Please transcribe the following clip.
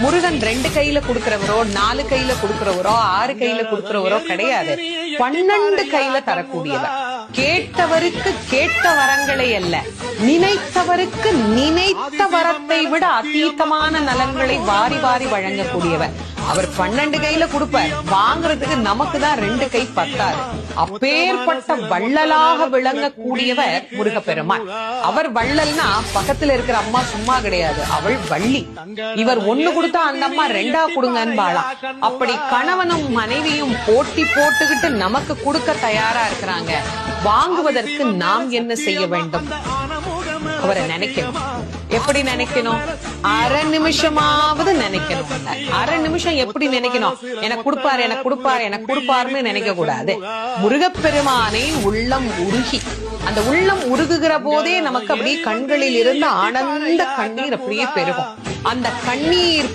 முருகன் 2 கையில கொடுக்கிறவரோ 4 கையில கொடுக்கிறவரோ 6 கையில கொடுக்கிறவரோ கிடையாது. 12 கையில தரக்கூடியவர். கேட்டவருக்கு கேட்ட வரங்களை அல்ல, நினைத்தவருக்கு நினைத்த வரத்தை விட அதீதமான நலன்களை வாரி வாரி வழங்கக்கூடியவர். அவர் 12 கையில கொடுப்பார், வாங்குறதுக்கு நமக்கு தான் 2 கை பத்தாது. அப்பேற்பட்ட வள்ளலாக விளங்கக்கூடியவர் முருகப்பெருமான். அவர் வள்ளல்னா பக்கத்துல இருக்கிற அம்மா சும்மா கிடையாது, அவள் வள்ளி. இவர் 1 கொடுத்தா அந்த அம்மா 2 கொடுங்கன்னு வாழலாம். அப்படி கணவனும் மனைவியும் போட்டி போட்டுக்கிட்டு நமக்கு கொடுக்க தயாரா இருக்கிறாங்க. வாங்குவதற்கு நாம் என்ன செய்ய வேண்டும்? அவரை நினைக்கணும். எப்படி நினைக்கணும்? அரை நிமிஷமாவது நினைக்கணும். அரை நிமிஷம் எப்படி நினைக்கணும்? எனக்கு கொடுப்பாரு, எனக்கு கொடுப்பாரு, எனக்கு கொடுப்பாருன்னு நினைக்க கூடாது. முருகப்பெருமானை உள்ளம் உருகி, அந்த உள்ளம் உருகுகிற போதே நமக்கு அப்படியே கண்களில் இருந்து ஆனந்த கண்ணீர் அப்படியே பெருகும். அந்த கண்ணீர்